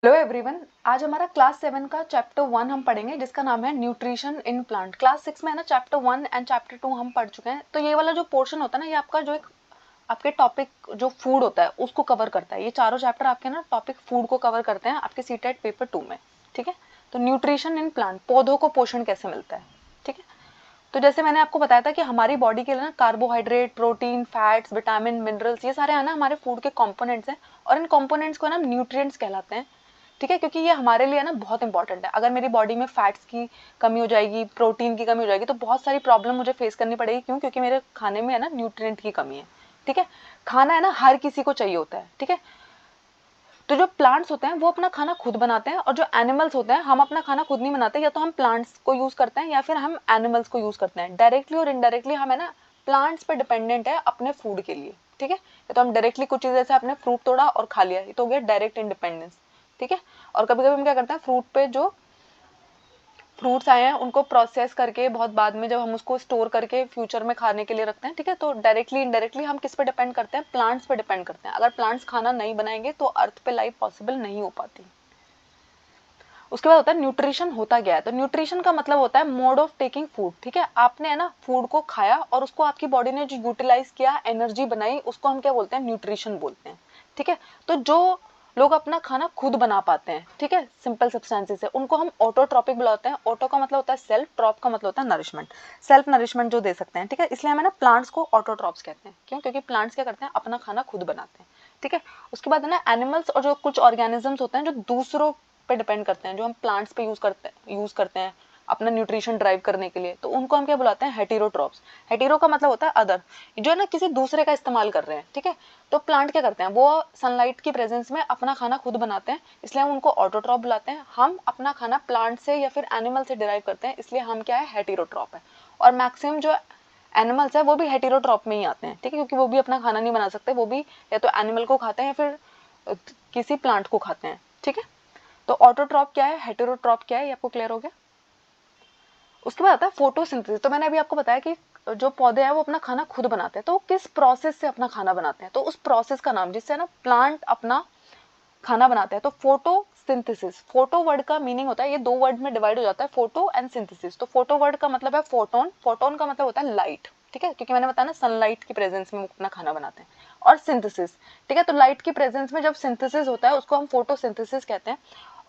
Hello everyone, आज हमारा class 7 का चैप्टर 1 हम पढ़ेंगे जिसका नाम है न्यूट्रिशन इन प्लांट। क्लास 6 में है ना चैप्टर 1 एंड चैप्टर 2 हम पढ़ चुके हैं। तो ये वाला जो पोर्शन होता है ना, ये आपका जो एक आपके टॉपिक जो फूड होता है उसको कवर करता है। ये चारों चैप्टर आपके ना टॉपिक फूड को कवर करते हैं आपके सीटेट पेपर 2 में। ठीक है, तो न्यूट्रिशन इन प्लांट, पौधों को पोषण कैसे मिलता है। ठीक है, तो जैसे मैंने आपको बताया था कि हमारी बॉडी के लिए ना carbohydrate, protein, fats, vitamin, minerals, ये सारे है ना हमारे फूड के कंपोनेंट्स हैं और इन कंपोनेंट्स को ना न्यूट्रिएंट्स कहलाते हैं। ठीक है, क्योंकि ये हमारे लिए ना बहुत इंपॉर्टेंट है। अगर मेरी बॉडी में फैट्स की कमी हो जाएगी, प्रोटीन की कमी हो जाएगी, तो बहुत सारी प्रॉब्लम मुझे फेस करनी पड़ेगी। क्यों? क्योंकि मेरे खाने में है ना न्यूट्रिएंट की कमी है। ठीक है, खाना है ना हर किसी को चाहिए होता है। ठीक है, तो जो प्लांट्स होते हैं वो अपना खाना खुद बनाते हैं और जो एनिमल्स होते हैं हम अपना खाना खुद नहीं बनाते। या तो हम प्लांट्स को यूज करते हैं या फिर हम एनिमल्स को यूज करते हैं। डायरेक्टली और इनडायरेक्टली हम है ना प्लांट्स पे डिपेंडेंट है अपने फूड के लिए। ठीक है, या तो हम डायरेक्टली कुछ चीज जैसे आपने फ्रूट तोड़ा और खा लिया, ये तो हो गया डायरेक्ट इंडिपेंडेंस। ठीक है, और कभी कभी हम क्या करते हैं, फ्रूट पे जो फ्रूट्स आए हैं उनको प्रोसेस करके बहुत बाद में जब हम उसको स्टोर करके फ्यूचर में खाने के लिए रखते हैं। ठीक है, तो डायरेक्टली इनडायरेक्टली हम किस पे डिपेंड करते हैं? प्लांट्स पे डिपेंड करते हैं। अगर प्लांट्स खाना नहीं बनाएंगे तो अर्थ पे लाइफ पॉसिबल नहीं हो पाती। उसके बाद होता है न्यूट्रिशन होता क्या है। तो न्यूट्रिशन का मतलब होता है मोड ऑफ टेकिंग फूड। ठीक है, आपने है ना फूड को खाया और उसको आपकी बॉडी ने जो यूटिलाइज किया, एनर्जी बनाई, उसको हम क्या बोलते हैं? न्यूट्रिशन बोलते हैं। ठीक है, तो जो लोग अपना खाना खुद बना पाते हैं, ठीक है, सिंपल सब्सटेंसेस है, उनको हम ऑटोट्रॉपिक बुलाते हैं। ऑटो का मतलब होता है सेल्फ, ट्रॉप का मतलब होता है नरिशमेंट, सेल्फ नरिशमेंट जो दे सकते हैं। ठीक है, इसलिए हमें ना प्लांट्स को ऑटोट्रॉप्स कहते हैं। क्यों? क्योंकि प्लांट्स क्या करते हैं? अपना खाना खुद बनाते हैं। ठीक है, उसके बाद है ना एनिमल्स और जो कुछ ऑर्गेनिजम्स होते हैं जो दूसरों पे डिपेंड करते हैं, जो हम प्लांट्स पे यूज करते हैं अपना न्यूट्रिशन ड्राइव करने के लिए, तो उनको हम क्या बुलाते हैं? हेटेरोट्रॉप्स। हेटेरो का मतलब होता है अदर, जो है ना किसी दूसरे का इस्तेमाल कर रहे हैं। ठीक है, तो प्लांट क्या करते हैं? वो सनलाइट की प्रेजेंस में अपना खाना खुद बनाते हैं, इसलिए हम उनको ऑटोट्रॉप बुलाते हैं। हम अपना खाना प्लांट से या फिर एनिमल से डिराइव करते हैं, इसलिए हम क्या है? हेटेरोट्रॉप है। और मैक्सिमम जो एनिमल्स है वो भी हेटेरोट्रॉप में ही आते हैं। ठीक है, क्योंकि वो भी अपना खाना नहीं बना सकते, वो भी या तो एनिमल को खाते हैं या फिर किसी प्लांट को खाते हैं। ठीक है, तो ऑटोट्रॉप क्या है, हेटेरोट्रॉप क्या है, ये आपको क्लियर हो गया। उसके बाद आता है फोटोसिंथेसिस। तो मैंने अभी आपको बताया कि जो पौधे हैं वो अपना खाना खुद बनाते हैं, तो किस प्रोसेस से अपना खाना बनाते हैं? तो उस प्रोसेस का नाम, जिससे ना प्लांट अपना खाना बनाते हैं, तो फोटोसिंथेसिस। फोटो वर्ड का मीनिंग होता है, ये दो वर्ड में डिवाइड हो जाता है, फोटो एंड सिंथेसिस। तो फोटो वर्ड का मतलब है फोटोन, फोटोन का मतलब होता है लाइट। ठीक है, क्योंकि मैंने बताया ना सनलाइट की प्रेजेंस में वो अपना खाना बनाते हैं। और सिंथेसिस, ठीक है, तो लाइट की प्रेजेंस में जब सिंथेसिस होता है उसको हम फोटोसिंथेसिस कहते हैं।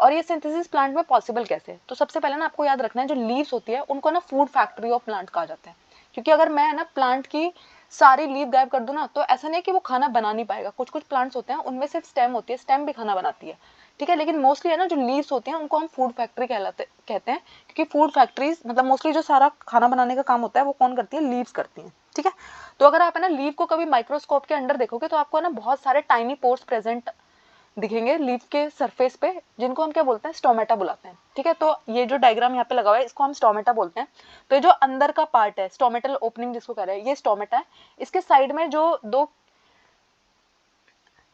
और ये सिंथेसिस प्लांट में पॉसिबल कैसे? तो सबसे पहले ना आपको याद रखना है, जो लीव्स होती है उनको ना फूड फैक्ट्री ऑफ प्लांट कहा जाता है। क्योंकि अगर मैं ना प्लांट की सारी लीव गायब कर दूं ना, तो ऐसा नहीं कि वो खाना बना नहीं पाएगा। कुछ कुछ प्लांट्स होते हैं उनमें सिर्फ स्टेम होती है, स्टेम भी खाना बनाती है। ठीक है, लेकिन मोस्टली है ना जो लीव्स होती हैं उनको हम फूड फैक्ट्री कहते हैं। क्योंकि फूड फैक्ट्रीज मतलब मोस्टली जो सारा खाना बनाने का काम होता है वो कौन करती है? लीव्स करती हैं। ठीक है, तो अगर आप है ना लीव को कभी माइक्रोस्कोप के अंदर देखोगे तो आपको है ना बहुत सारे टाइनी पोर्स प्रेजेंट दिखेंगे लीफ के सरफेस पे, जिनको हम क्या बोलते हैं? स्टोमेटा बुलाते हैं। ठीक है, तो ये जो डायग्राम यहाँ पे लगा हुआ है इसको हम स्टोमेटा बोलते हैं। तो ये जो अंदर का पार्ट है, स्टोमेटल ओपनिंग जिसको कह रहे हैं, ये स्टोमेटा है। इसके साइड में जो दो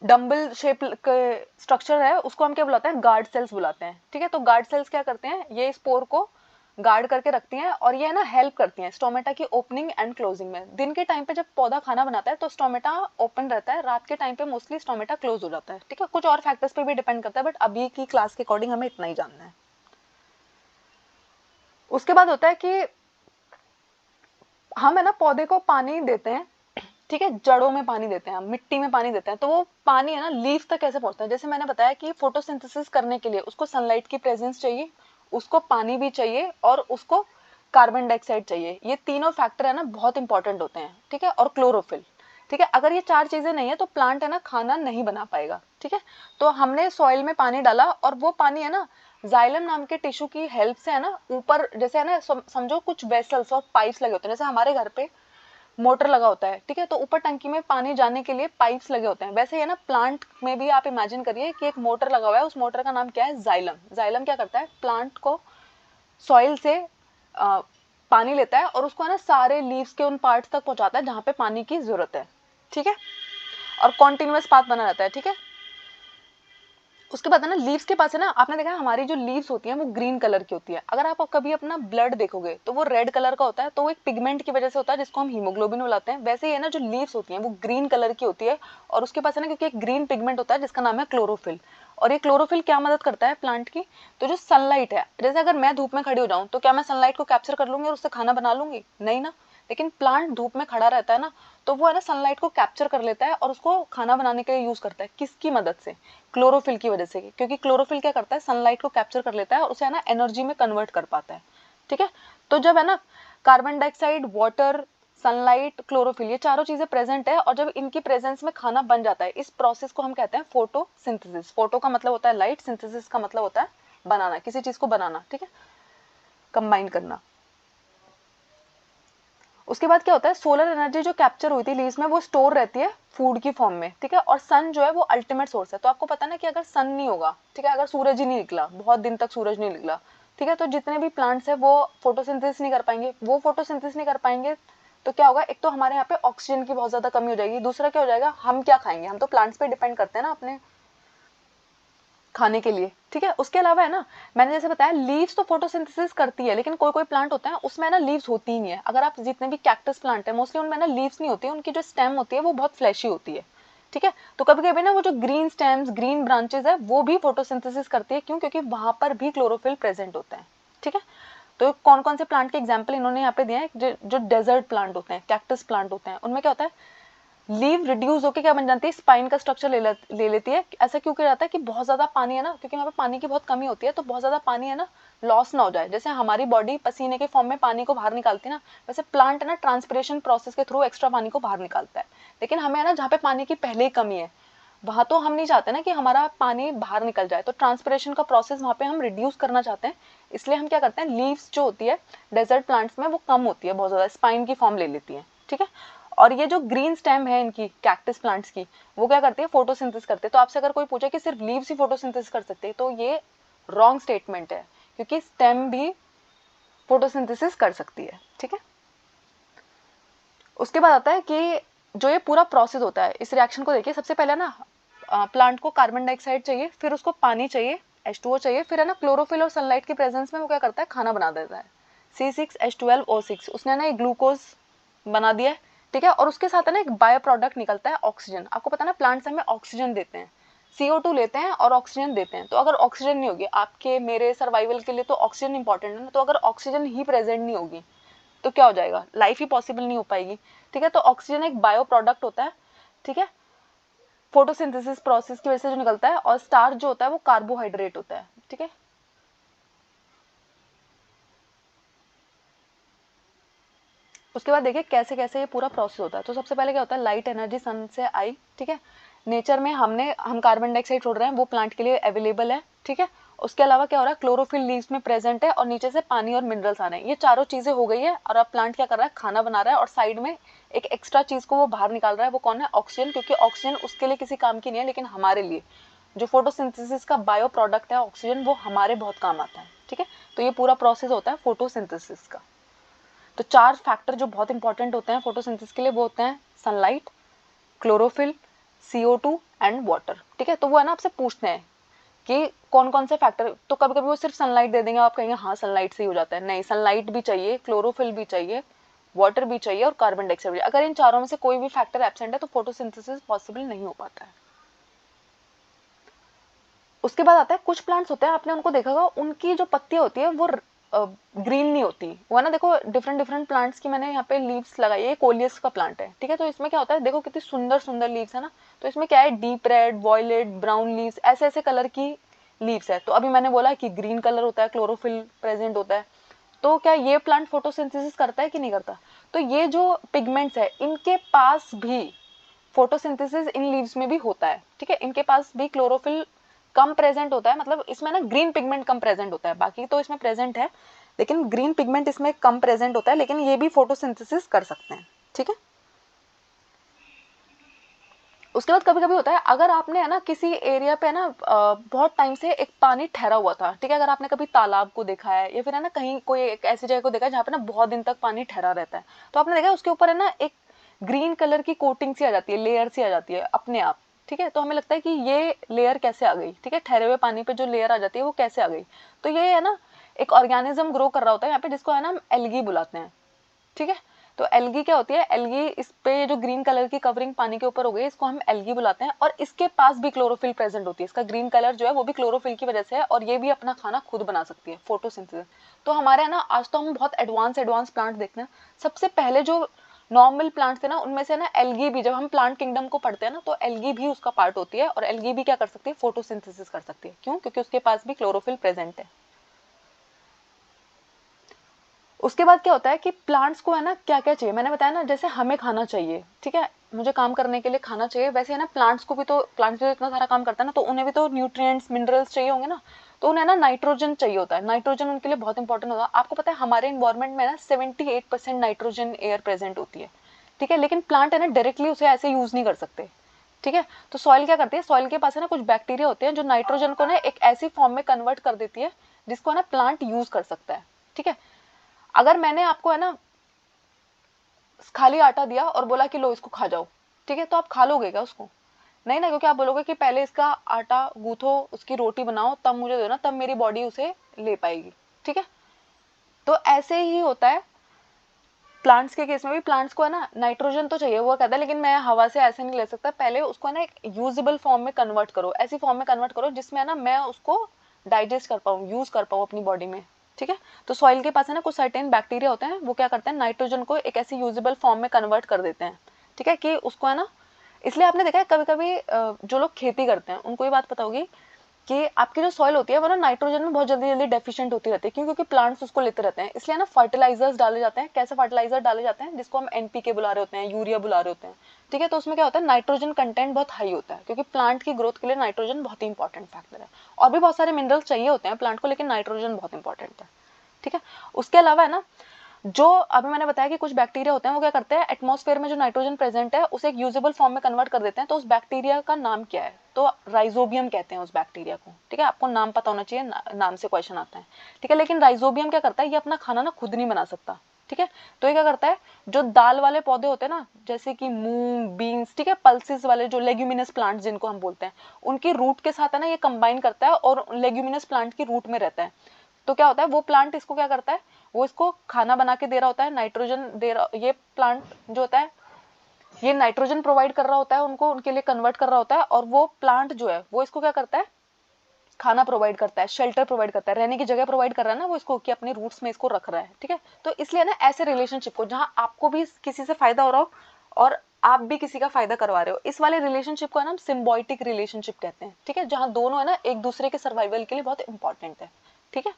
डम्बल शेप स्ट्रक्चर है उसको हम क्या बुलाते हैं? गार्ड सेल्स बुलाते हैं। ठीक है, तो गार्ड सेल्स क्या करते हैं? ये स्पोर को गार्ड करके रखती हैं और ये है ना हेल्प करती हैं स्टोमेटा की ओपनिंग एंड क्लोजिंग में। दिन के टाइम पे जब पौधा खाना बनाता है तो स्टोमेटा ओपन रहता है, रात के टाइम पे मोस्टली स्टोमेटा क्लोज हो जाता है। ठीक है, कुछ और फैक्टर्स पे भी डिपेंड करता है, बट अभी की क्लास के अकॉर्डिंग हमें इतना ही जानना है। उसके बाद होता है कि हम है ना पौधे को पानी देते हैं। ठीक है, जड़ों में पानी देते हैं, हम मिट्टी में पानी देते हैं, तो वो पानी है ना लीफ तक कैसे पहुंचता है? जैसे मैंने बताया कि फोटोसिंथेसिस करने के लिए उसको सनलाइट की प्रेजेंस चाहिए, उसको पानी भी चाहिए और उसको कार्बन डाइऑक्साइड चाहिए। ये तीनों फैक्टर है ना बहुत इंपॉर्टेंट होते हैं। ठीक है, और क्लोरोफिल। ठीक है, अगर ये चार चीजें नहीं है तो प्लांट है ना खाना नहीं बना पाएगा। ठीक है, तो हमने सॉइल में पानी डाला और वो पानी है ना जाइलम नाम के टिश्यू की हेल्प से है ना ऊपर, जैसे है ना समझो कुछ वेसल्स और पाइप्स लगे होते हैं, जैसे हमारे घर पे मोटर लगा होता है। ठीक है, तो ऊपर टंकी में पानी जाने के लिए पाइप्स लगे होते हैं, वैसे ही है ना प्लांट में भी आप इमेजिन करिए कि एक मोटर लगा हुआ है, उस मोटर का नाम क्या है? जाइलम। जाइलम क्या करता है? प्लांट को सॉइल से पानी लेता है और उसको है ना सारे लीव्स के उन पार्ट्स तक पहुंचाता है जहां पे पानी की जरूरत है। ठीक है, और कॉन्टिन्यूअस पाथ बना रहता है। ठीक है, उसके बाद है ना लीव्स के पास है ना, आपने देखा है हमारी जो लीव्स होती हैं वो ग्रीन कलर की होती है। अगर आप कभी अपना ब्लड देखोगे तो वो रेड कलर का होता है, तो वो एक पिगमेंट की वजह से होता है जिसको हम हीमोग्लोबिन बुलाते हैं। वैसे ही है ना जो लीव्स होती हैं वो ग्रीन कलर की होती है और उसके पास है ना क्योंकि एक ग्रीन पिगमेंट होता है जिसका नाम है क्लोरोफिल। और ये क्लोरोफिल क्या मदद करता है प्लांट की, तो जो सनलाइट है, जैसे अगर मैं धूप में खड़ी हो जाऊं तो क्या मैं सनलाइट को कैप्चर कर लूंगी और उससे खाना बना लूंगी, नहीं ना। लेकिन प्लांट धूप में खड़ा रहता है ना, तो वो है ना सनलाइट को कैप्चर कर लेता है और उसको खाना बनाने के लिए यूज करता है। किसकी मदद से, क्लोरोफिल की वजह से, क्योंकि क्लोरोफिल क्या करता है, सनलाइट को कैप्चर कर लेता है और उसे है ना एनर्जी में कन्वर्ट कर पाता है। ठीक है, तो जब है ना carbon dioxide, water, sunlight, chlorophyll, ये चारों चीजें प्रेजेंट है और जब इनकी प्रेजेंस में खाना बन जाता है, इस प्रोसेस को हम कहते हैं फोटोसिंथेसिस। फोटो का मतलब होता है लाइट, सिंथेसिस का मतलब होता है बनाना, किसी चीज को बनाना, ठीक है, कंबाइन करना। उसके बाद क्या होता है, सोलर एनर्जी जो कैप्चर हुई थी लीव्स में वो स्टोर रहती है फूड की फॉर्म में, ठीक है। और सन जो है वो अल्टीमेट सोर्स है। तो आपको पता ना कि अगर सन नहीं होगा, ठीक है, अगर सूरज ही नहीं निकला, बहुत दिन तक सूरज नहीं निकला, ठीक है, तो जितने भी प्लांट्स है वो फोटोसिंथेसिस नहीं कर पाएंगे। वो फोटोसिंथेसिस नहीं कर पाएंगे तो क्या होगा, एक तो हमारे यहाँ पे ऑक्सीजन की बहुत ज्यादा कमी हो जाएगी, दूसरा क्या हो जाएगा, हम क्या खाएंगे, हम तो प्लांट्स पे डिपेंड करते हैं ना अपने खाने के लिए, ठीक है। उसके अलावा है ना, मैंने जैसे बताया लीव्स तो फोटोसिंथेसिस करती है, लेकिन कोई कोई प्लांट होता है उसमें ना लीव्स होती ही नहीं है। अगर आप जितने भी कैक्टस प्लांट है मोस्टली उनमें ना लीव्स नहीं होती है, उनकी जो स्टेम होती है वो बहुत फ्लैशी होती है, ठीक है। तो कभी कभी ना वो जो ग्रीन स्टेम्स, ग्रीन ब्रांचेस है वो भी फोटोसिंथेसिस करती है, क्यों, क्योंकि वहां पर भी क्लोरोफिल प्रेजेंट होता है, ठीक है। तो कौन कौन से प्लांट के एग्जाम्पल इन्होंने यहाँ पे दिए हैं, जो डेजर्ट प्लांट होते हैं, कैक्टस प्लांट होते हैं, उनमें क्या होता है, लीव रिड्यूस होकर क्या बन जाती है, स्पाइन का स्ट्रक्चर ले लेती है। ऐसा क्यों किया जाता है कि बहुत ज्यादा पानी है ना, क्योंकि वहाँ पे पानी की बहुत कमी होती है, तो बहुत ज्यादा पानी है ना लॉस ना हो जाए। जैसे हमारी बॉडी पसीने के फॉर्म में पानी को बाहर निकालती है ना, वैसे प्लांट है ना ट्रांसपिरेशन प्रोसेस के थ्रू एक्स्ट्रा पानी को बाहर निकालता है। लेकिन हमें है ना जहाँ पे पानी की पहले ही कमी है, वहां तो हम नहीं चाहते ना कि हमारा पानी बाहर निकल जाए, तो ट्रांसपिरेशन का प्रोसेस वहां पे हम रिड्यूस करना चाहते हैं। इसलिए हम क्या करते हैं, लीव्स जो होती है डेजर्ट प्लांट्स में वो कम होती है, बहुत ज्यादा स्पाइन की फॉर्म ले लेती है, ठीक है। और ये जो ग्रीन स्टेम है इनकी कैक्टस प्लांट्स की, वो क्या करती है, फोटोसिंथेसिस करते हैं। तो आपसे अगर कोई पूछे कि सिर्फ लीव्स ही फोटोसिंथेसिस कर सकते हैं, तो ये रॉन्ग स्टेटमेंट है, क्योंकि स्टेम भी फोटोसिंथेसिस कर सकती है, ठीक है। उसके बाद आता है कि जो ये पूरा प्रोसेस होता है, इस रिएक्शन को देखिए, सबसे पहले ना प्लांट को कार्बन डाइऑक्साइड चाहिए, फिर उसको पानी चाहिए, H2O चाहिए, फिर है ना क्लोरोफिल और सनलाइट की प्रेजेंस में वो क्या करता है, खाना बना देता है, C6H12O6, उसने ना एक ग्लूकोज बना दिया है, ठीक है। और उसके साथ है ना एक बायो प्रोडक्ट निकलता है ऑक्सीजन। आपको पता है ना प्लांट्स हमें ऑक्सीजन देते हैं, CO2 लेते हैं और ऑक्सीजन देते हैं। तो अगर ऑक्सीजन नहीं होगी आपके मेरे सर्वाइवल के लिए, तो ऑक्सीजन इंपॉर्टेंट है ना, तो अगर ऑक्सीजन ही प्रेजेंट नहीं होगी तो क्या हो जाएगा, लाइफ ही पॉसिबल नहीं हो पाएगी, ठीक है। तो ऑक्सीजन एक बायो प्रोडक्ट होता है, ठीक है, फोटोसिंथेसिस प्रोसेस की वजह से जो निकलता है। और स्टार्च जो होता है वो कार्बोहाइड्रेट होता है, ठीक है। उसके बाद देखिए कैसे कैसे ये पूरा प्रोसेस होता है। तो सबसे पहले क्या होता है, लाइट एनर्जी सन से आई, ठीक है। नेचर में हम कार्बन डाइऑक्साइड छोड़ रहे हैं, वो प्लांट के लिए अवेलेबल है, ठीक है। उसके अलावा क्या हो रहा है, क्लोरोफिल लीव्स में प्रेजेंट है और नीचे से पानी और मिनरल्स आ रहे हैं। ये चारों चीजें हो गई है और अब प्लांट क्या कर रहा है, खाना बना रहा है, और साइड में एक एक्स्ट्रा चीज को वो बाहर निकाल रहा है, वो कौन है, ऑक्सीजन। क्योंकि ऑक्सीजन उसके लिए किसी काम की नहीं है, लेकिन हमारे लिए जो फोटोसिंथेसिस का बायो प्रोडक्ट है ऑक्सीजन, वो हमारे बहुत काम आता है, ठीक है। तो ये पूरा प्रोसेस होता है फोटोसिंथेसिस का। तो चार फैक्टर जो बहुत इंपॉर्टेंट होते हैं फोटोसिंथेसिस के लिए, वो होते हैं sunlight, chlorophyll, CO2 and water, ठीक है। तो वो है ना आपसे पूछते हैं कि कौन कौन से फैक्टर, तो कभी कभी वो सिर्फ सनलाइट दे देंगे, आप कहेंगे हाँ सनलाइट से ही हो जाता है, नहीं, सनलाइट भी चाहिए, क्लोरोफिल भी चाहिए, वाटर भी चाहिए और कार्बन डाइऑक्साइड भी। अगर इन चारों में से कोई भी फैक्टर एब्सेंट है तो फोटोसिंथेसिस पॉसिबल नहीं हो पाता है। उसके बाद आता है कुछ प्लांट्स होते हैं, आपने उनको देखा होगा, उनकी जो पत्तियां होती है वो ग्रीन नहीं होती, वो है ना, देखो डिफरेंट डिफरेंट प्लांट्स की मैंने यहाँ पे लीव्स लगाई है। कोलियस का प्लांट है, ठीक है। तो इसमें क्या होता है, देखो कितनी सुंदर सुंदर लीव्स है ना। तो इसमें क्या है, deep red, violet, brown leaves, ऐसे ऐसे कलर की लीव्स है। तो अभी मैंने बोला कि ग्रीन कलर होता है, क्लोरोफिल प्रेजेंट होता है। तो क्या ये प्लांट फोटोसिंथेसिस करता है कि नहीं करता, तो ये जो पिगमेंट्स है इनके पास भी फोटोसिंथेसिस इन लीव्स में भी होता है, ठीक है। इनके पास भी क्लोरोफिल कम प्रेजेंट होता है, मतलब इसमें ना ग्रीन पिगमेंट कम प्रेजेंट होता है, बाकी तो इसमें प्रेजेंट है, लेकिन ग्रीन पिगमेंट इसमें कम प्रेजेंट होता है, लेकिन ये भी फोटोसिंथेसिस कर सकते हैं, ठीक है। उसके बाद कभी कभी होता है, अगर आपने है ना किसी एरिया पे ना बहुत टाइम से एक पानी ठहरा हुआ था, ठीक है, अगर आपने कभी तालाब को देखा है या फिर है ना कहीं कोई एक ऐसी जगह को देखा है जहाँ पे ना बहुत दिन तक पानी ठहरा रहता है, तो आपने देखा उसके ऊपर है ना एक ग्रीन कलर की कोटिंग सी आ जाती है, लेयर सी आ जाती है अपने आप, ठीक है। तो हमें लगता है कि ये लेयर कैसे आ गई, ठीक है, ठहरे हुए पानी पे जो लेयर आ जाती है वो कैसे आ गई। तो ये है ना एक ऑर्गेनिज्म ग्रो कर रहा होता है यहाँ पे, जिसको है ना हम एल्गी बुलाते हैं, ठीक है। तो एल्गी क्या होती है, एल्गी इस पे जो ग्रीन कलर की कवरिंग पानी के ऊपर हो गई इसको हम एल्गी बुलाते हैं, और इसके पास भी क्लोरोफिल प्रेजेंट होती है, इसका ग्रीन कलर जो है वो भी क्लोरोफिल की वजह से है, और ये भी अपना खाना खुद बना सकती है, फोटोसिंथेसिस। तो हमारे है ना आज तो हम बहुत एडवांस प्लांट देखते हैं। सबसे पहले जो नॉर्मल प्लांट्स थे ना उनमें से ना एल्गी भी, जब हम प्लांट किंगडम को पढ़ते हैं ना तो एल्गी भी उसका पार्ट होती है, और एल्गी भी क्या कर सकती है, फोटोसिंथेसिस कर सकती है। क्यों? क्योंकि उसके पास भी क्लोरोफिल प्रेजेंट है। उसके बाद क्या होता है कि प्लांट्स को है ना क्या क्या चाहिए, मैंने बताया ना जैसे हमें खाना चाहिए, ठीक है, मुझे काम करने के लिए खाना चाहिए, वैसे है ना प्लांट्स को भी, तो प्लांट्स जो इतना सारा काम करता है ना तो उन्हें भी तो न्यूट्रिएंट्स मिनरल्स चाहिए होंगे ना, तो उन्हें ना नाइट्रोजन चाहिए होता है। नाइट्रोजन उनके लिए बहुत इंपॉर्टेंट होता है। आपको पता है हमारे इन्वायरमेंट में ना 78% नाइट्रोजन एयर प्रेजेंट होती है, ठीक है, लेकिन प्लांट है ना डायरेक्टली उसे ऐसे यूज नहीं कर सकते, ठीक है। तो सॉइल क्या करती है, सॉइल के पास है ना कुछ बैक्टीरिया होते हैं जो नाइट्रोजन को ना एक ऐसी फॉर्म में कन्वर्ट कर देती है जिसको है ना प्लांट यूज कर सकता है, ठीक है। अगर मैंने आपको है ना खाली आटा दिया और बोला कि लो इसको खा जाओ, ठीक है, तो आप खा लोगे क्या उसको? नहीं ना, क्योंकि आप बोलोगे कि पहले इसका आटा गूंथो, उसकी रोटी बनाओ, तब मुझे दो ना, तब मेरी बॉडी उसे ले पाएगी, ठीक है। तो ऐसे ही होता है प्लांट्स के केस में भी। प्लांट्स को है ना नाइट्रोजन तो चाहिए, वो कहता है लेकिन मैं हवा से ऐसे नहीं ले सकता, पहले उसको है ना एक यूजेबल फॉर्म में कन्वर्ट करो, ऐसी फॉर्म में कन्वर्ट करो जिसमें है ना मैं उसको डाइजेस्ट कर पाऊँ, यूज कर पाऊँ अपनी बॉडी में, ठीक है। तो सॉइल के पास है ना कुछ सर्टेन बैक्टीरिया होते हैं, वो क्या करते हैं नाइट्रोजन को एक ऐसी यूजेबल फॉर्म में कन्वर्ट कर देते हैं, ठीक है, कि उसको है ना, इसलिए आपने देखा है कभी कभी जो लोग खेती करते हैं उनको ये बात पता होगी कि आपकी जो सॉइल होती है वो ना नाइट्रोजन में बहुत जल्दी जल्दी डेफिशिएंट होती रहती है। क्यों? क्योंकि प्लांट्स उसको लेते रहते हैं, इसलिए ना फर्टिलाइजर्स डाले जाते हैं। कैसे फर्टिलाइजर डाले जाते हैं? जिसको हम एनपीके बुला रहे होते हैं, यूरिया बुला रहे होते हैं, ठीक है। तो उसमें क्या होता है, नाइट्रोजन कंटेंट बहुत हाई होता है, क्योंकि प्लांट की ग्रोथ के लिए नाइट्रोजन बहुत ही इंपॉर्टेंट फैक्टर है। और भी बहुत सारे मिनरल्स चाहिए होते हैं प्लांट को, लेकिन नाइट्रोजन बहुत इंपॉर्टेंट है, ठीक है। उसके अलावा है ना जो अभी मैंने बताया कि कुछ बैक्टीरिया होते हैं वो क्या करते हैं, एटमॉस्फेयर में जो नाइट्रोजन प्रेजेंट है उसे एक यूजेबल फॉर्म में कन्वर्ट कर देते हैं। तो उस बैक्टीरिया का नाम क्या है? तो राइजोबियम कहते हैं उस बैक्टीरिया को, ठीक है। आपको नाम पता होना चाहिए, नाम से क्वेश्चन आता है, ठीक है। लेकिन राइजोबियम क्या करता है, ये अपना खाना ना खुद नहीं बना सकता, ठीक है। तो ये क्या करता है, जो दाल वाले पौधे होते हैं ना, जैसे कि मूंग, बीन्स, ठीक है, पल्सेस वाले जो लेग्यूमिनस प्लांट्स जिनको हम बोलते हैं, उनकी रूट के साथ है ना ये कंबाइन करता है और लेग्यूमिनस प्लांट की रूट में रहता है। तो क्या होता है, वो प्लांट इसको क्या करता है, वो इसको खाना बना के दे रहा होता है, नाइट्रोजन दे रहा, ये प्लांट जो होता है ये नाइट्रोजन प्रोवाइड कर रहा होता है उनको, उनके लिए कन्वर्ट कर रहा होता है, और वो प्लांट जो है वो इसको क्या करता है, खाना प्रोवाइड करता है, शेल्टर प्रोवाइड करता है, रहने की जगह प्रोवाइड कर रहा है ना वो इसको, कि अपने रूट्स में इसको रख रहा है, ठीक है। तो इसलिए ना ऐसे रिलेशनशिप को, जहां आपको भी किसी से फायदा हो रहा हो और आप भी किसी का फायदा करवा रहे हो, इस वाले रिलेशनशिप को है ना हम सिम्बायोटिक रिलेशनशिप कहते हैं, ठीक है, जहां दोनों है ना एक दूसरे के सर्वाइवल के लिए बहुत इंपॉर्टेंट है, ठीक है।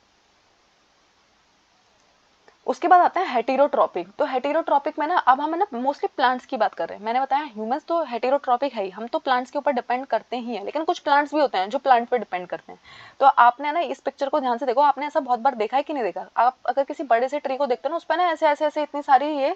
उसके बाद आता है हेटेरोट्रॉपिक। तो हेटेरोट्रॉपिक में ना अब हम है ना मोस्टली प्लांट्स की बात कर रहे हैं। मैंने बताया ह्यूमंस तो हेटेरोट्रॉपिक है ही, हम तो प्लांट्स के ऊपर डिपेंड करते ही हैं, लेकिन कुछ प्लांट्स भी होते हैं जो प्लांट पे डिपेंड करते हैं। तो आपने ना इस पिक्चर को ध्यान से देखो, आपने ऐसा बहुत बार देखा है कि नहीं देखा? आप अगर किसी बड़े से ट्री को देखते हो ना, उस पर ना ऐसे ऐसे ऐसे इतनी सारी ये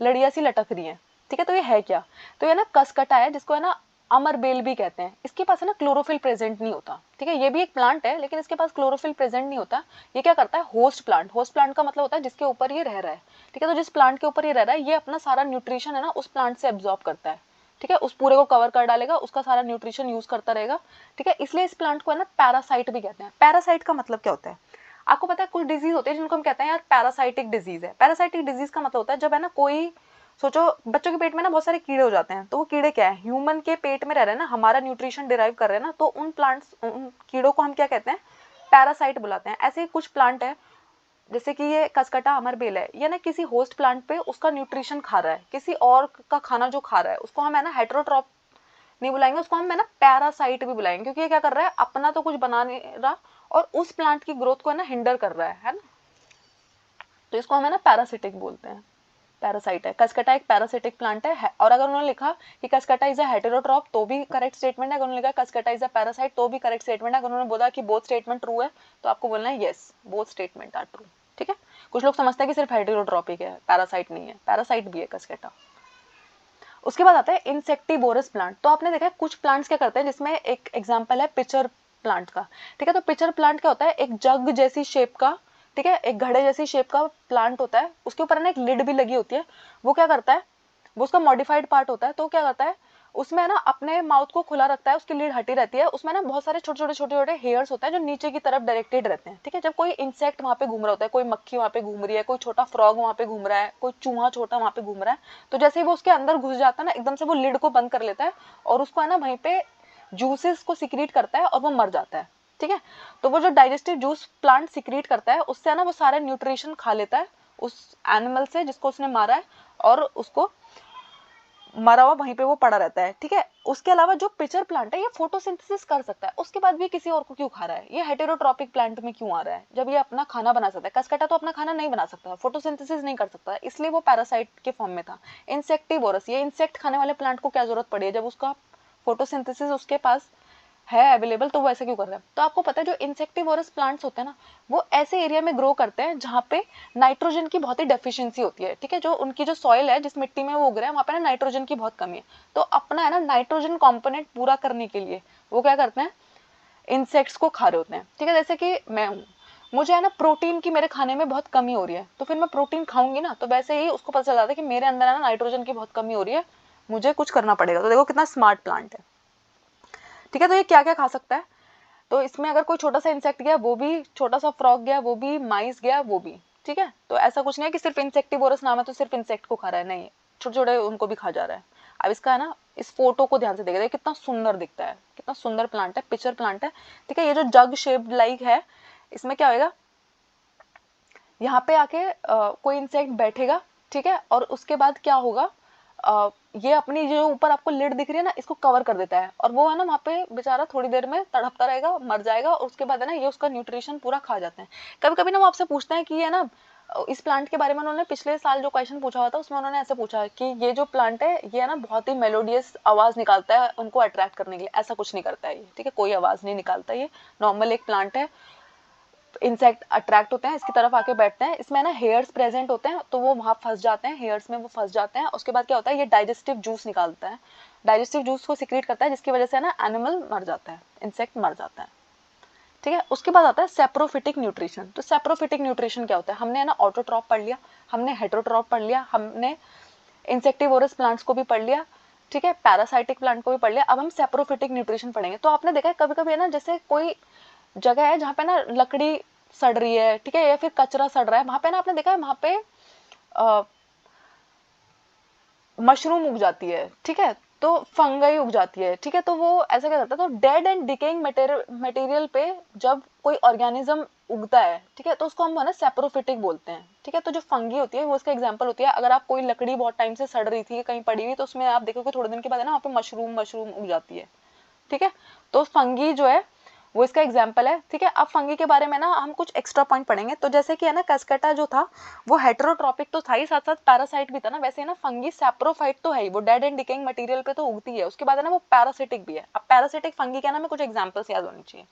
लड़ियां सी लटक रही है, ठीक है। तो ये है क्या? तो ये ना कसकटा है, जिसको है ना अमर बेल भी कहते हैं। इसके पास है ना क्लोरोफिल प्रेजेंट नहीं होता, ठीक है। ये भी एक प्लांट है लेकिन इसके पास क्लोरोफिल प्रेजेंट नहीं होता। ये क्या करता है, होस्ट प्लांट। होस्ट प्लांट का मतलब होता है जिसके ऊपर ये रह रहा है, ठीक है। तो जिस प्लांट के ऊपर ये रह रहा है, ये अपना सारा न्यूट्रिशन है ना उस प्लांट से एब्जॉर्ब करता है, ठीक है। उस पूरे को कवर कर डालेगा, उसका सारा न्यूट्रिशन यूज करता रहेगा, ठीक है। इसलिए इस प्लांट को है ना पैरासाइट भी कहते हैं। पैरासाइट का मतलब क्या होता है? आपको पता है कुछ डिजीज होते हैं जिनको हम कहते हैं यार पैरासाइटिक डिजीज है। पैरासाइटिक डिजीज का मतलब होता है जब है ना कोई, सोचो बच्चों के पेट में ना बहुत सारे कीड़े हो जाते हैं, तो वो कीड़े क्या है, ह्यूमन के पेट में रह रहे हैं ना, हमारा न्यूट्रिशन डिराइव कर रहे हैं ना, तो उन प्लांट्स, उन कीड़ों को हम क्या कहते हैं, पैरासाइट बुलाते हैं। ऐसे ही कुछ प्लांट है, जैसे कि ये कसकटा अमरबेल है, ये ना किसी होस्ट प्लांट पे उसका न्यूट्रिशन खा रहा है, किसी और का खाना जो खा रहा है उसको हम है ना हेटेरोट्रॉप नहीं बुलाएंगे, उसको हम है ना पैरासाइट भी बुलाएंगे, क्योंकि ये क्या कर रहा है, अपना तो कुछ बना नहीं रहा और उस प्लांट की ग्रोथ को है ना हिंडर कर रहा है ना। तो इसको हम है ना पैरासिटिक बोलते हैं, पैरासाइट है। कसकटा एक पैरासिटिक प्लांट है। और अगर उन्होंने लिखा कि कसकटा इज अ हेटेरोट्रॉप तो भी करेक्ट स्टेटमेंट है, अगर उन्होंने लिखा कसकटा इज अ पैरासाइट तो भी करेक्ट स्टेटमेंट है। अगर उन्होंने बोला कि बोथ स्टेटमेंट ट्रू है तो आपको बोलना है yes, both statement are true, ठीक है। कुछ लोग समझते हैं कि सिर्फ हेटेरोट्रॉपिक है, पैरासाइट नहीं है, पैरासाइट भी है कसकटा। उसके बाद आता है इंसेक्टिवोरस प्लांट। तो आपने देखा है कुछ प्लांट्स क्या करते हैं, जिसमें एक एग्जांपल है पिचर प्लांट का, ठीक है। तो पिचर प्लांट क्या होता है, एक जग जैसी शेप का, ठीक है, एक घड़े जैसी शेप का प्लांट होता है, उसके ऊपर ना एक लिड भी लगी होती है। वो क्या करता है, वो उसका मॉडिफाइड पार्ट होता है। तो क्या करता है, उसमें ना अपने माउथ को खुला रखता है, उसकी लीड हटी रहती है, उसमें ना बहुत सारे छोटे छोटे हेयर्स होते हैं जो नीचे की तरफ डायरेक्टेड रहते हैं, ठीक है। जब कोई इंसेक्ट वहाँ पे घूम रहा होता है, कोई मक्खी वहाँ पे घूम रही है, कोई छोटा फ्रॉग वहाँ पे घूम रहा है, कोई चूहा छोटा वहाँ पे घूम रहा है, तो जैसे ही वो उसके अंदर घुस जाता है ना, एकदम से वो लिड को बंद कर लेता है और उसको है ना वहीं पे जूसेस को सिक्रीट करता है और वो मर जाता है, ठीक है। तो वो जो डाइजेस्टिव जूस प्लांट सिक्रीट करता है, उससे है ना वो सारे न्यूट्रिशन खा लेता है उस एनिमल से जिसको उसने मारा है, और उसको मरा हुआ वहीं पे वो पड़ा रहता है, ठीक है। उसके अलावा जो पिचर प्लांट है ये फोटोसिंथेसिस कर सकता है, उसके बाद भी किसी और को क्यों खा रहा है, ये हेटेरोट्रॉपिक प्लांट में क्यों आ रहा है जब ये अपना खाना बना सकता है। कसकटा तो अपना खाना नहीं बना सकता, फोटोसिंथेसिस नहीं कर सकता, इसलिए वो पैरासाइट के फॉर्म में था। इंसेक्टिवोरस, ये इंसेक्ट खाने वाले प्लांट को क्या जरूरत पड़ी है जब उसका फोटोसिंथेसिस उसके पास है अवेलेबल, तो वो ऐसे क्यों कर रहा है। तो आपको पता है जो इंसेक्टिवोरस प्लांट्स होते हैं ना, वो ऐसे एरिया में ग्रो करते हैं जहाँ पे नाइट्रोजन की बहुत ही डेफिशिएंसी होती है, ठीक है। जो उनकी जो सॉइल है जिस मिट्टी में वो उग रहे हैं वहाँ पे ना नाइट्रोजन की बहुत कमी है, तो अपना है ना नाइट्रोजन कॉम्पोनेंट पूरा करने के लिए वो क्या करते हैं, इंसेक्ट्स को खा रहे होते हैं, ठीक है। जैसे कि मैं हूँ, मुझे है ना प्रोटीन की मेरे खाने में बहुत कमी हो रही है, तो फिर मैं प्रोटीन खाऊंगी ना, तो वैसे ही उसको पता चल जाता है कि मेरे अंदर है ना नाइट्रोजन की बहुत कमी हो रही है, मुझे कुछ करना पड़ेगा। तो देखो कितना स्मार्ट प्लांट है, ठीक है। तो ये क्या क्या खा सकता है, तो इसमें अगर कोई छोटा सा इंसेक्ट गया वो भी, छोटा सा फ्रॉग गया वो भी, माइस गया वो भी, ठीक है। तो ऐसा कुछ नहीं है कि सिर्फ इंसेक्टिवोरस नाम है तो सिर्फ इंसेक्ट को खा रहा है, नहीं, छोटे छोटे उनको भी खा जा रहा है। अब इसका है ना इस फोटो को ध्यान से देखिए, कितना सुंदर दिखता है, कितना सुंदर प्लांट है, पिक्चर प्लांट है, ठीक है। ये जो जग शेप्ड लाइक है, इसमें क्या होगा, यहाँ पे आके कोई इंसेक्ट बैठेगा, ठीक है, और उसके बाद क्या होगा, ये अपनी जो ऊपर आपको लिड दिख रही है ना, इसको कवर कर देता है, और वो है ना वहाँ पे बेचारा थोड़ी देर में तड़पता रहेगा, मर जाएगा, और उसके बाद है ना ये उसका न्यूट्रिशन पूरा खा जाते हैं। कभी कभी ना वो आपसे पूछते हैं कि ये ना, इस प्लांट के बारे में उन्होंने पिछले साल जो क्वेश्चन पूछा हुआ था उसमें उन्होंने ऐसे पूछा कि ये जो प्लांट है ये है ना बहुत ही मेलोडियस आवाज निकालता है उनको अट्रैक्ट करने के लिए, ऐसा कुछ नहीं करता है ये, ठीक है, कोई आवाज नहीं निकालता, ये नॉर्मल एक प्लांट है। इंसेक्ट अट्रैक्ट होते हैं, इसकी तरफ आके बैठते हैं, इसमें ना हेयर्स प्रेजेंट होते हैं, तो वो वहां फंस जाते हैं, हेयर्स में वो फंस जाते हैं। उसके बाद क्या होता है, ये डाइजेस्टिव जूस निकालता है, डाइजेस्टिव जूस को सिक्रीट करता है, जिसकी वजह से ना एनिमल मर जाता है, इंसेक्ट मर जाता है, ठीक है। उसके बाद आता है सेप्रोफिटिक न्यूट्रिशन। तो सेप्रोफिटिक न्यूट्रिशन क्या होता है, हमने ना ऑटोट्रॉप पढ़ लिया, हमने हेटेरोट्रॉप पढ़ लिया, हमने इंसेक्टिवोरस प्लांट्स को भी पढ़ लिया, ठीक है, पैरासाइटिक प्लांट को भी पढ़ लिया। अब हम सेप्रोफिटिक न्यूट्रिशन पढ़ेंगे। तो आपने देखा है कभी कभी है ना, जैसे कोई जगह है जहाँ पे ना लकड़ी सड़ रही है, ठीक है, या फिर कचरा सड़ रहा है, वहां पे ना आपने देखा है वहां पे मशरूम उग जाती है, ठीक है, तो फंगई उग जाती है, ठीक है। तो वो ऐसा क्या करता है, तो डेड एंड डिकेइंग मटेरियल पे जब कोई ऑर्गेनिज्म उगता है, ठीक है, तो उसको हम ना सेप्रोफिटिक बोलते हैं, ठीक है। तो जो फंगी होती है वो उसका एग्जांपल होती है। अगर आप कोई लकड़ी बहुत टाइम से सड़ रही थी कहीं पड़ी हुई, तो उसमें आप देखोगे थोड़े दिन के बाद है ना वहाँ पे मशरूम मशरूम उग जाती है, ठीक है। तो फंगी जो है वो इसका एग्जाम्पल है, ठीक है। अब फंगी के बारे में ना हम कुछ एक्स्ट्रा पॉइंट पढ़ेंगे। तो जैसे कि है ना कसकटा जो था वो हेटेरोट्रॉपिक तो था ही, साथ साथ पैरासाइट भी था ना, वैसे है ना फंगी सैप्रोफाइट तो है ही, वो डेड एंड डिकेइंग मटेरियल पे तो उगती है, उसके बाद है ना वो पैरासिटिक भी है। अब पैरासिटिक फंगी क्या ना, में कुछ एग्जाम्पल्स याद होने चाहिए,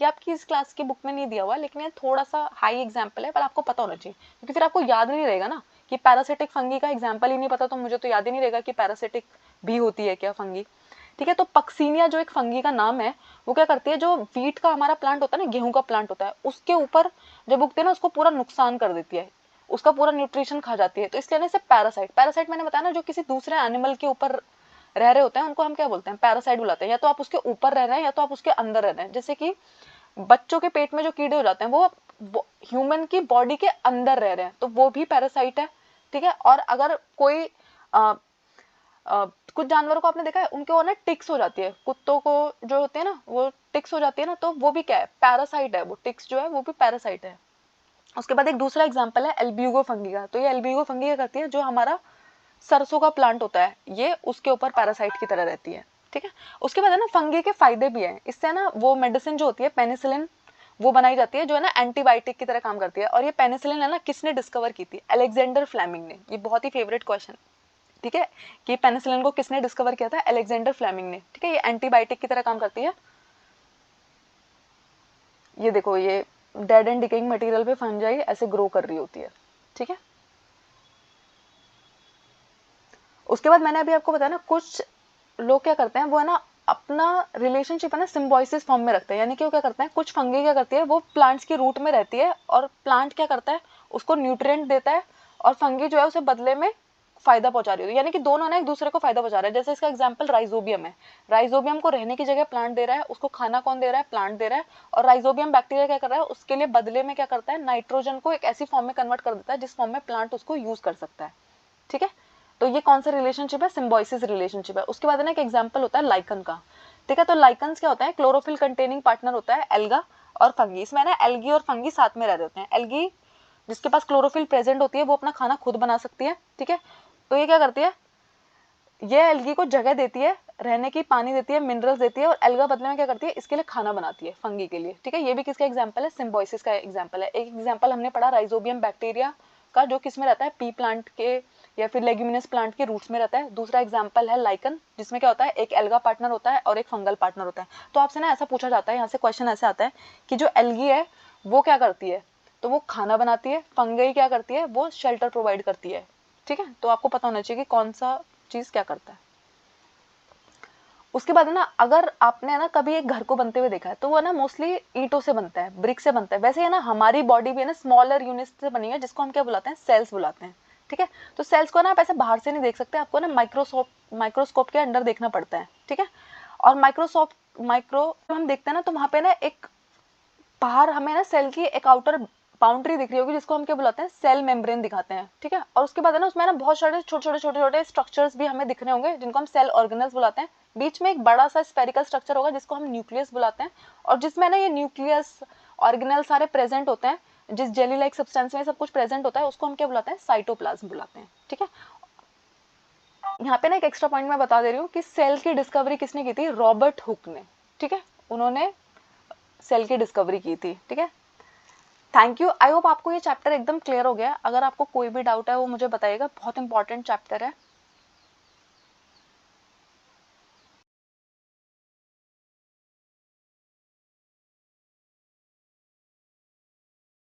ये आपकी इस क्लास की बुक में नहीं दिया हुआ, लेकिन ये थोड़ा सा हाई एग्जाम्पल है, पर आपको पता होना चाहिए, क्योंकि फिर आपको याद नहीं रहेगा ना कि पैरासिटिक फंगी का एग्जाम्पल ही नहीं पता, तो मुझे तो याद ही नहीं रहेगा कि पैरासिटिक भी होती है क्या फंगी, ठीक है। तो पक्सीनिया जो एक फंगी का नाम है, वो क्या करती है, जो वीट का हमारा प्लांट होता है ना, गेहूं का प्लांट होता है, उसके ऊपर जब उगते हैं ना उसको पूरा नुकसान कर देती है, उसका पूरा न्यूट्रिशन खा जाती है, तो इसलिए ना इसे पैरासाइट, पैरासाइट मैंने बताया ना जो किसी दूसरे एनिमल के ऊपर रह रहे होते हैं उनको हम क्या बोलते हैं, पैरासाइट बुलाते हैं। या तो आप उसके ऊपर रह रहे हैं या तो आप उसके अंदर रह रहे हैं। जैसे कि बच्चों के पेट में जो कीड़े हो जाते हैं वो ह्यूमन की बॉडी के अंदर रह रहे हैं, तो वो भी पैरासाइट है, ठीक है। और अगर कोई कुछ जानवरों को आपने देखा है उनके वो ना टिक्स हो जाती है, कुत्तों को जो होते हैं ना वो टिक्स हो जाती है ना, तो वो भी क्या है, पैरासाइट है, वो टिक्स जो है वो भी पैरासाइट है। उसके बाद एक दूसरा एग्जांपल है एल्ब्यूगो फंगी का। तो ये एल्ब्यूगो फंगी क्या करती है, जो हमारा सरसों का प्लांट होता है ये उसके ऊपर पैरासाइट की तरह रहती है, ठीक है। उसके बाद है ना फंगी के फायदे भी हैं, इससे ना वो मेडिसिन जो होती है पेनिसिलिन वो बनाई जाती है, जो है ना एंटीबायोटिक की तरह काम करती है। और ये पेनिसिलिन है ना किसने डिस्कवर की थी, अलेक्जेंडर फ्लेमिंग ने। ये बहुत ही फेवरेट क्वेश्चन, ठीक है, कि पेनिसिलिन को किसने डिस्कवर किया था, अलेक्जेंडर फ्लेमिंग ने, ठीक है। ये एंटीबायोटिक की तरह काम करती है। ये देखो ये डेड एंड डिकेइंग मटेरियल पे फंजाई ऐसे ग्रो कर रही होती है, ठीक है। उसके बाद मैंने अभी आपको बताया ना कुछ लोग क्या करते हैं, वो है ना अपना रिलेशनशिप है ना सिम्बायोसिस फॉर्म में रखते हैं, यानी कि वो क्या करते हैं, कुछ फंगी क्या करती है वो प्लांट्स की रूट में रहती है और प्लांट क्या करता है उसको न्यूट्रिएंट देता है, और फंगी जो है उसे बदले में फायदा पहुंचा रही होती है, यानी कि दोनों ना एक दूसरे को फायदा पहुंचा रहे हैं। जैसे इसका एग्जांपल राइजोबियम है, राइजोबियम को रहने की जगह प्लांट दे रहा है, उसको खाना कौन दे रहा है, प्लांट दे रहा है। और राइजोबियम बैक्टीरिया क्या कर रहा है, उसके लिए बदले में क्या करता है, नाइट्रोजन को एक ऐसी फॉर्म में कन्वर्ट कर देता है जिस फॉर्म में प्लांट उसको यूज कर सकता है। ठीक है, तो ये कौन सा रिलेशनशिप है, सिम्बायोसिस रिलेशनशिप है। उसके बाद ना एक एग्जांपल होता है लाइकन का। ठीक है, तो लाइकन्स क्या होता है, क्लोरोफिल कंटेनिंग पार्टनर होता है एल्गा और फंगी। इसमें ना एल्गी और फंगी साथ में रह रहे होते हैं। एल्गी जिसके पास क्लोरोफिल प्रेजेंट होती है वो अपना खाना खुद बना सकती है। ठीक है, तो ये क्या करती है, ये एल्गी को जगह देती है, रहने की पानी देती है, मिनरल्स देती है, और एल्गा बदले में क्या करती है, इसके लिए खाना बनाती है फंगी के लिए। ठीक है, ये भी किसका एग्जांपल है, सिम्बायोसिस का एग्जांपल है। एक एग्जांपल हमने पढ़ा राइजोबियम बैक्टीरिया का, जो किस में रहता है, पी प्लांट के या फिर लेग्यूमिनस प्लांट के रूट्स में रहता है। दूसरा एग्जांपल है लाइकन, जिसमें क्या होता है, एक एल्गा पार्टनर होता है और एक फंगल पार्टनर होता है। तो आपसे ना ऐसा पूछा जाता है, यहाँ से क्वेश्चन ऐसे आता है कि जो एल्गी है वो क्या करती है, तो वो खाना बनाती है, फंगी क्या करती है, वो शेल्टर प्रोवाइड करती है। ठीक है, तो आपको पता होना चाहिए कि कौन सा चीज क्या करता है। उसके बाद है ना, अगर आपने ना कभी एक घर को बनते हुए देखा है तो वो ना मोस्टली ईंटों से बनता है, ब्रिक से बनता है। वैसे है ना, हमारी बॉडी भी है ना स्मॉलर यूनिट से बनी है, जिसको हम क्या बुलाते हैं, सेल्स बुलाते हैं। ठीक है, तो सेल्स को ना आप ऐसे बाहर से नहीं देख सकते, आपको ना माइक्रोस्कोप के अंदर देखना पड़ता है। ठीक है, और माइक्रो हम देखते हैं ना, तो वहां पे ना एक बाहर हमें ना सेल की एक आउटर बाउंड्री दिख रही होगी, जिसको हम क्या बुलाते हैं, सेल मेम्ब्रेन दिखाते हैं। ठीक है, और उसके बाद है ना, उसमें ना बहुत सारे छोटे छोटे स्ट्रक्चर्स भी हमें दिख रहे होंगे, जिनको हम सेल ऑर्गेनल्स बुलाते हैं। बीच में एक बड़ा सा स्फेरिकल स्ट्रक्चर होगा जिसको हम न्यूक्लियस बुलाते हैं, और जिसमें ना ये न्यूक्लियस ऑर्गेनल सारे प्रेजेंट होते हैं, जिस जेली लाइक सब्सटेंस में सब कुछ प्रेजेंट होता है, उसको हम क्या बुलाते हैं, साइटोप्लाज्म बुलाते हैं। ठीक है, यहाँ पे ना एक एक्स्ट्रा पॉइंट मैं बता दे रही हूँ कि सेल की डिस्कवरी किसने की थी, रॉबर्ट हुक ने। ठीक है, उन्होंने सेल की डिस्कवरी की थी। ठीक है, थैंक यू। आई होप आपको ये चैप्टर एकदम क्लियर हो गया। अगर आपको कोई भी डाउट है वो मुझे बताइएगा, बहुत इंपॉर्टेंट चैप्टर है।